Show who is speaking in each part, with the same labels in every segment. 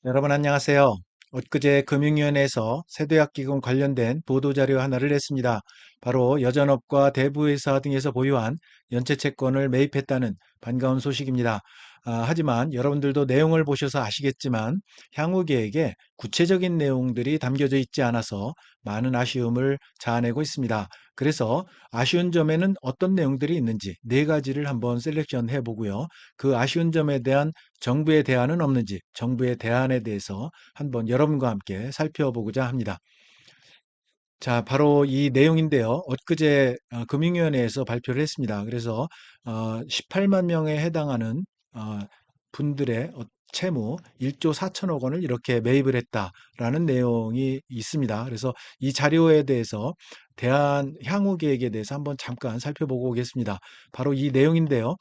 Speaker 1: 여러분 안녕하세요. 엊그제 금융위원회에서 세도약기금 관련된 보도자료 하나를 냈습니다. 바로 여전업과 대부회사 등에서 보유한 연체채권을 매입했다는 반가운 소식입니다. 하지만 여러분들도 내용을 보셔서 아시겠지만 향후 계획에 구체적인 내용들이 담겨져 있지 않아서 많은 아쉬움을 자아내고 있습니다. 그래서 아쉬운 점에는 어떤 내용들이 있는지 네 가지를 한번 셀렉션 해보고요. 그 아쉬운 점에 대한 정부의 대안은 없는지, 정부의 대안에 대해서 한번 여러분과 함께 살펴보고자 합니다. 자, 바로 이 내용인데요. 엊그제 금융위원회에서 발표를 했습니다. 그래서 18만 명에 해당하는 어, 분들의 채무 1조 4천억 원을 이렇게 매입을 했다라는 내용이 있습니다. 그래서 이 자료에 대해서 대안 향후 계획에 대해서 한번 잠깐 살펴보고 오겠습니다. 바로 이 내용인데요.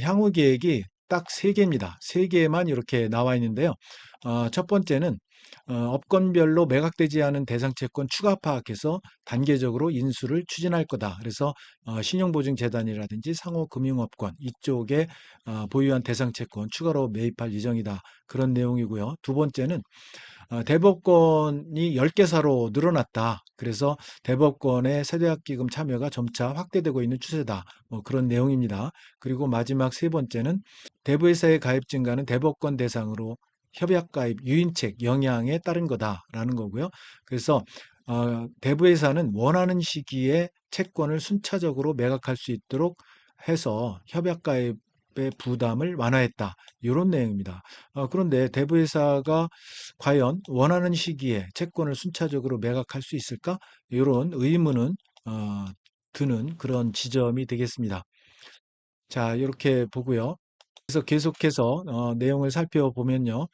Speaker 1: 향후 계획이 딱 세 개입니다. 세 개만 이렇게 나와 있는데요. 첫 번째는 업권별로 매각되지 않은 대상 채권 추가 파악해서 단계적으로 인수를 추진할 거다. 그래서 신용보증재단이라든지 상호금융업권 이쪽에 보유한 대상 채권 추가로 매입할 예정이다. 그런 내용이고요. 두 번째는 대법관이 10개사로 늘어났다. 그래서 대법관의 세대학기금 참여가 점차 확대되고 있는 추세다. 뭐 그런 내용입니다. 그리고 마지막 세 번째는 대부회사의 가입 증가는 대법관 대상으로 협약 가입 유인책 영향에 따른 거다라는 거고요. 그래서 대부회사는 원하는 시기에 채권을 순차적으로 매각할 수 있도록 해서 협약 가입의 부담을 완화했다. 이런 내용입니다. 그런데 대부회사가 과연 원하는 시기에 채권을 순차적으로 매각할 수 있을까? 이런 의문은 어, 드는 그런 지점이 되겠습니다. 자, 이렇게 보고요. 그래서 계속해서 내용을 살펴보면요.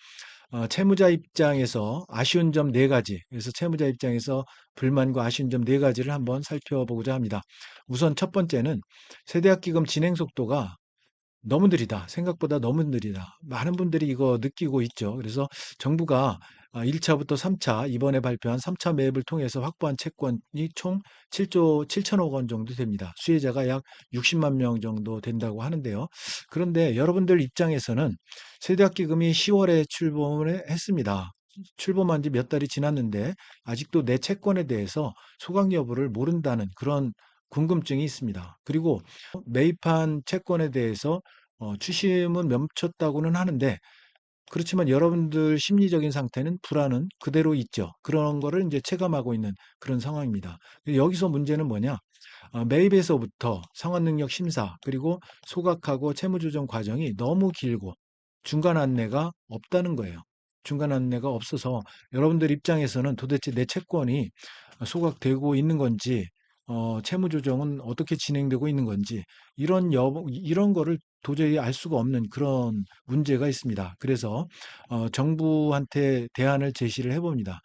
Speaker 1: 채무자 입장에서 아쉬운 점 네 가지, 그래서 채무자 입장에서 불만과 아쉬운 점 네 가지를 한번 살펴보고자 합니다. 우선 첫 번째는 세대학기금 진행 속도가 너무 느리다. 생각보다 너무 느리다. 많은 분들이 이거 느끼고 있죠. 그래서 정부가 1차부터 3차, 이번에 발표한 3차 매입을 통해서 확보한 채권이 총 7조 7천억 원 정도 됩니다. 수혜자가 약 60만 명 정도 된다고 하는데요. 그런데 여러분들 입장에서는 세대학기금이 10월에 출범을 했습니다. 출범한 지 몇 달이 지났는데 아직도 내 채권에 대해서 소각 여부를 모른다는 그런 궁금증이 있습니다. 그리고 매입한 채권에 대해서 추심은 멈췄다고는 하는데 그렇지만 여러분들 심리적인 상태는 불안은 그대로 있죠. 그런 거를 이제 체감하고 있는 그런 상황입니다. 여기서 문제는 뭐냐? 매입에서부터 상환능력 심사 그리고 소각하고 채무조정 과정이 너무 길고 중간 안내가 없다는 거예요. 중간 안내가 없어서 여러분들 입장에서는 도대체 내 채권이 소각되고 있는 건지 채무 조정은 어떻게 진행되고 있는 건지 이런 거를 도저히 알 수가 없는 그런 문제가 있습니다. 그래서 정부한테 대안을 제시를 해봅니다.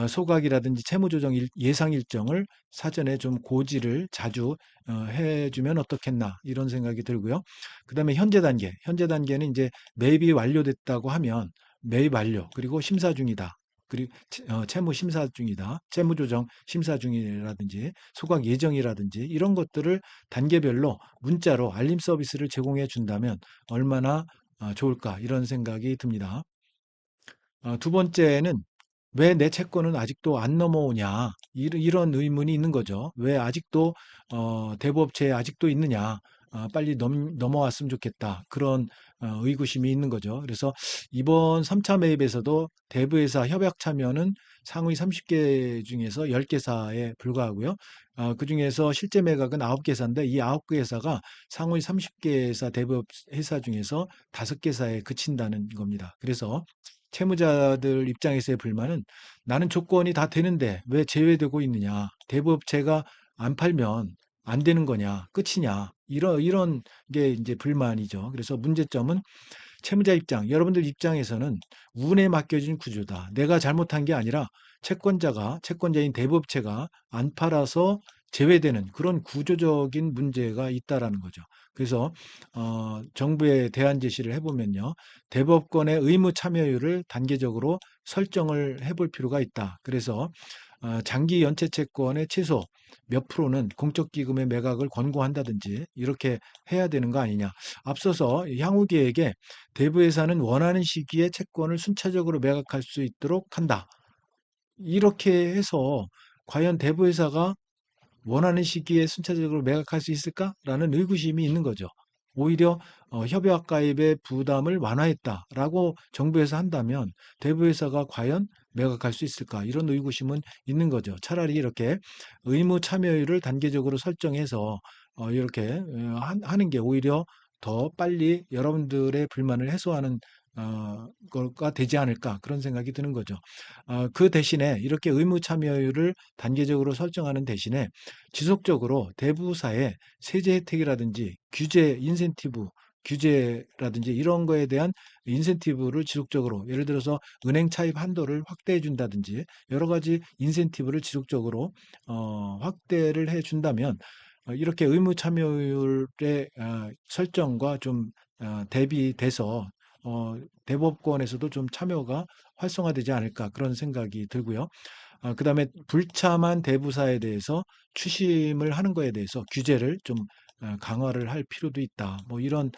Speaker 1: 소각이라든지 채무 조정 예상 일정을 사전에 좀 고지를 자주 해주면 어떻겠나 이런 생각이 들고요. 그다음에 현재 단계는 이제 매입이 완료됐다고 하면 매입 완료 그리고 심사 중이다. 그리고 채무 심사 중이다. 채무 조정 심사 중이라든지 소각 예정이라든지 이런 것들을 단계별로 문자로 알림 서비스를 제공해 준다면 얼마나 좋을까 이런 생각이 듭니다. 두 번째는 왜 내 채권은 아직도 안 넘어오냐 이런 의문이 있는 거죠. 왜 아직도 대부업체에 아직도 있느냐. 빨리 넘어왔으면 좋겠다. 그런 의구심이 있는 거죠. 그래서 이번 3차 매입에서도 대부회사 협약 참여는 상위 30개 중에서 10개사에 불과하고요. 그중에서 실제 매각은 9개사인데 이 9개사가 상위 30개사 대부업 회사 중에서 5개사에 그친다는 겁니다. 그래서 채무자들 입장에서의 불만은 나는 조건이 다 되는데 왜 제외되고 있느냐. 대부업체가 안 팔면 안 되는 거냐. 끝이냐. 이런 게 이제 불만이죠. 그래서 문제점은 채무자 입장, 여러분들 입장에서는 운에 맡겨진 구조다. 내가 잘못한 게 아니라 채권자인 대부업체가 안 팔아서 제외되는 그런 구조적인 문제가 있다라는 거죠. 그래서 정부에 대안 제시를 해보면요. 대법관의 의무 참여율을 단계적으로 설정을 해볼 필요가 있다. 그래서 장기 연체 채권의 최소 몇 프로는 공적 기금의 매각을 권고한다든지 이렇게 해야 되는 거 아니냐. 앞서서 향후 계획에 대부회사는 원하는 시기에 채권을 순차적으로 매각할 수 있도록 한다. 이렇게 해서 과연 대부회사가 원하는 시기에 순차적으로 매각할 수 있을까라는 의구심이 있는 거죠. 오히려 협약 가입의 부담을 완화했다라고 정부에서 한다면 대부회사가 과연 매각할 수 있을까? 이런 의구심은 있는 거죠. 차라리 이렇게 의무 참여율을 단계적으로 설정해서 이렇게 하는 게 오히려 더 빨리 여러분들의 불만을 해소하는 거가 되지 않을까 그런 생각이 드는 거죠. 그 대신에 이렇게 의무 참여율을 단계적으로 설정하는 대신에 지속적으로 대부사의 세제 혜택이라든지 규제, 인센티브, 규제라든지 이런 거에 대한 인센티브를 지속적으로 예를 들어서 은행 차입 한도를 확대해 준다든지 여러 가지 인센티브를 지속적으로 확대를 해 준다면 이렇게 의무 참여율의 설정과 좀 대비돼서 대법원에서도 좀 참여가 활성화되지 않을까 그런 생각이 들고요. 그다음에 불참한 대부사에 대해서 추심을 하는 거에 대해서 규제를 좀 강화를 할 필요도 있다. 뭐 이런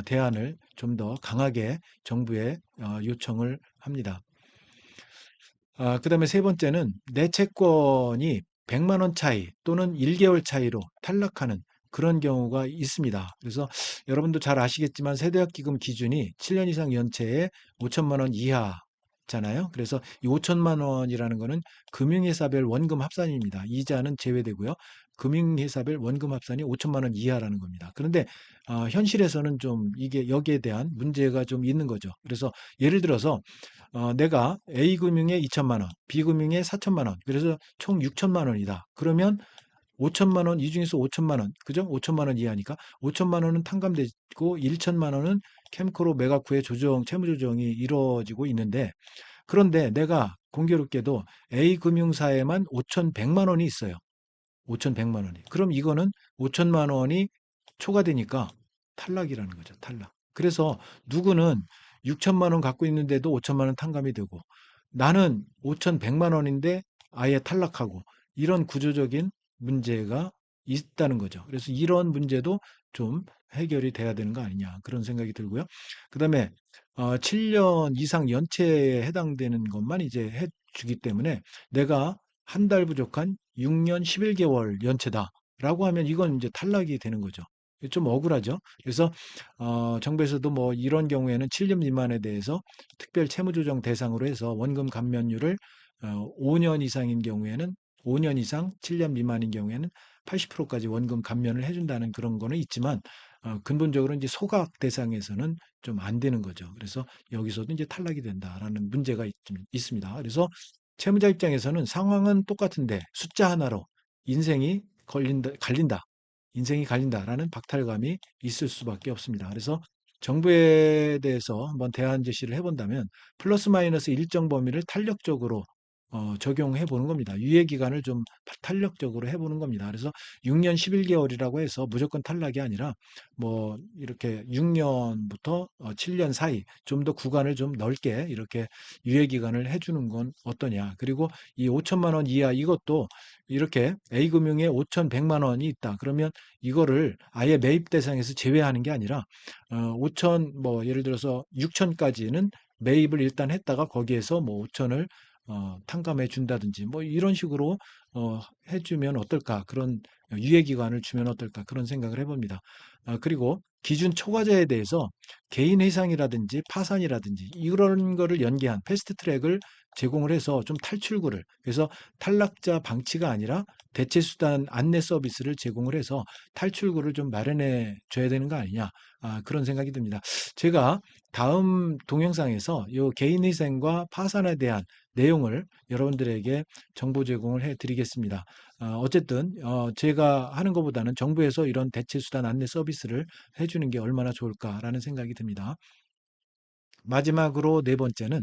Speaker 1: 대안을 좀 더 강하게 정부에 요청을 합니다. 그다음에 세 번째는 내 채권이 100만 원 차이 또는 1개월 차이로 탈락하는 그런 경우가 있습니다. 그래서 여러분도 잘 아시겠지만 세대학기금 기준이 7년 이상 연체에 5천만 원 이하잖아요. 그래서 이 5천만 원이라는 거는 금융회사별 원금 합산입니다. 이자는 제외되고요. 금융회사별 원금 합산이 5천만 원 이하라는 겁니다. 그런데 현실에서는 좀 이게 여기에 대한 문제가 좀 있는 거죠. 그래서 예를 들어서 내가 A금융에 2천만 원, B금융에 4천만 원, 그래서 총 6천만 원이다. 그러면 5천만 원, 이 중에서 5천만 원, 그죠? 5천만 원 이하니까 5천만 원은 탕감되고 1천만 원은 캠코로 매각 후에 채무 조정이 이루어지고 있는데 그런데 내가 공교롭게도 A금융사에만 5,100만 원이 있어요. 5,100만 원이. 그럼 이거는 5천만 원이 초과되니까 탈락이라는 거죠. 탈락. 그래서 누구는 6천만 원 갖고 있는데도 5천만 원 탕감이 되고 나는 5,100만 원인데 아예 탈락하고 이런 구조적인 문제가 있다는 거죠. 그래서 이런 문제도 좀 해결이 돼야 되는 거 아니냐 그런 생각이 들고요. 그다음에 7년 이상 연체에 해당되는 것만 이제 해주기 때문에 내가 한 달 부족한 6년 11개월 연체다라고 하면 이건 이제 탈락이 되는 거죠. 좀 억울하죠. 그래서 정부에서도 뭐 이런 경우에는 7년 미만에 대해서 특별 채무조정 대상으로 해서 원금 감면율을 5년 이상인 경우에는 5년 이상 7년 미만인 경우에는 80%까지 원금 감면을 해준다는 그런 거는 있지만 근본적으로 이제 소각 대상에서는 좀 안 되는 거죠. 그래서 여기서도 이제 탈락이 된다라는 문제가 있습니다. 그래서 채무자 입장에서는 상황은 똑같은데 숫자 하나로 인생이 갈린다. 인생이 갈린다라는 박탈감이 있을 수밖에 없습니다. 그래서 정부에 대해서 한번 대안 제시를 해본다면 플러스 마이너스 일정 범위를 탄력적으로 적용해 보는 겁니다. 유예 기간을 좀 탄력적으로 해보는 겁니다. 그래서 6년 11개월이라고 해서 무조건 탈락이 아니라 뭐 이렇게 6년부터 7년 사이 좀 더 구간을 좀 넓게 이렇게 유예 기간을 해주는 건 어떠냐. 그리고 이 5천만 원 이하 이것도 이렇게 A금융에 5,100만 원이 있다. 그러면 이거를 아예 매입 대상에서 제외하는 게 아니라 5천 뭐 예를 들어서 6천까지는 매입을 일단 했다가 거기에서 뭐 5천을 탕감해 준다든지 뭐 이런 식으로 해주면 어떨까 그런 유예 기간을 주면 어떨까 그런 생각을 해봅니다. 그리고 기준 초과자에 대해서 개인 해상이라든지 파산이라든지 이런 거를 연계한 패스트 트랙을 제공을 해서 좀 탈출구를 그래서 탈락자 방치가 아니라 대체 수단 안내 서비스를 제공을 해서 탈출구를 좀 마련해 줘야 되는 거 아니냐 그런 생각이 듭니다. 제가 다음 동영상에서 이 개인희생과 파산에 대한 내용을 여러분들에게 정보 제공을 해 드리겠습니다. 어쨌든 제가 하는 것보다는 정부에서 이런 대체 수단 안내 서비스를 해주는 게 얼마나 좋을까라는 생각이 듭니다. 마지막으로 네 번째는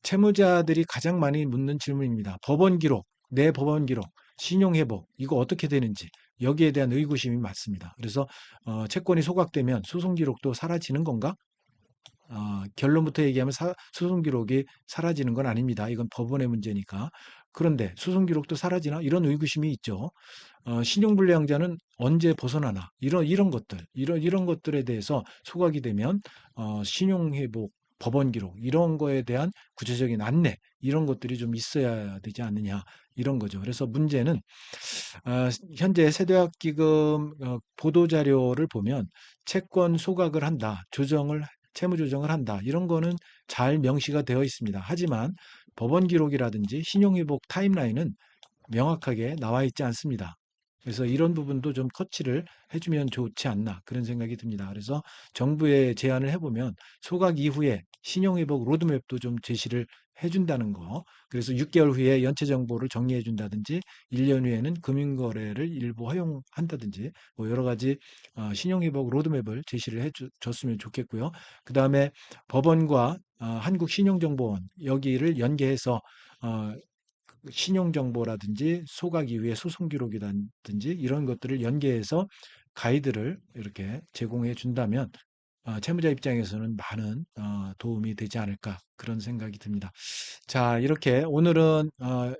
Speaker 1: 채무자들이 가장 많이 묻는 질문입니다. 법원 기록, 내 법원 기록, 신용 회복 이거 어떻게 되는지 여기에 대한 의구심이 많습니다. 그래서 채권이 소각되면 소송 기록도 사라지는 건가? 결론부터 얘기하면 소송 기록이 사라지는 건 아닙니다. 이건 법원의 문제니까. 그런데 소송 기록도 사라지나? 이런 의구심이 있죠. 신용불량자는 언제 벗어나나? 이런 것들, 이런 것들에 대해서 소각이 되면, 신용회복, 법원 기록, 이런 거에 대한 구체적인 안내, 이런 것들이 좀 있어야 되지 않느냐, 이런 거죠. 그래서 문제는, 현재 세대학기금 보도 자료를 보면 채권 소각을 한다, 채무 조정을 한다, 이런 거는 잘 명시가 되어 있습니다. 하지만 법원 기록이라든지 신용회복 타임라인은 명확하게 나와 있지 않습니다. 그래서 이런 부분도 좀 터치를 해주면 좋지 않나 그런 생각이 듭니다. 그래서 정부에 제안을 해보면 소각 이후에 신용회복 로드맵도 좀 제시를 해준다는 거. 그래서 6개월 후에 연체 정보를 정리해준다든지 1년 후에는 금융거래를 일부 허용한다든지 뭐 여러 가지 신용회복 로드맵을 제시를 해줬으면 좋겠고요. 그 다음에 법원과 한국신용정보원 여기를 연계해서 어, 신용정보라든지 소각 이후의 소송 기록이라든지 이런 것들을 연계해서 가이드를 이렇게 제공해 준다면 채무자 입장에서는 많은 도움이 되지 않을까 그런 생각이 듭니다. 자, 이렇게 오늘은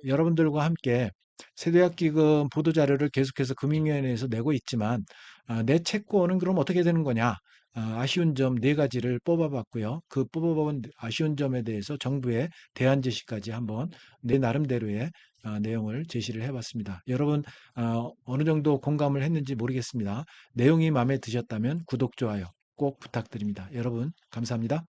Speaker 1: 여러분들과 함께 세대학기금 보도자료를 계속해서 금융위원회에서 내고 있지만 내 채권은 그럼 어떻게 되는 거냐? 아쉬운 점 네 가지를 뽑아봤고요. 그 뽑아본 아쉬운 점에 대해서 정부의 대안 제시까지 한번 내 나름대로의 내용을 제시를 해봤습니다. 여러분 어느 정도 공감을 했는지 모르겠습니다. 내용이 마음에 드셨다면 구독, 좋아요 꼭 부탁드립니다. 여러분 감사합니다.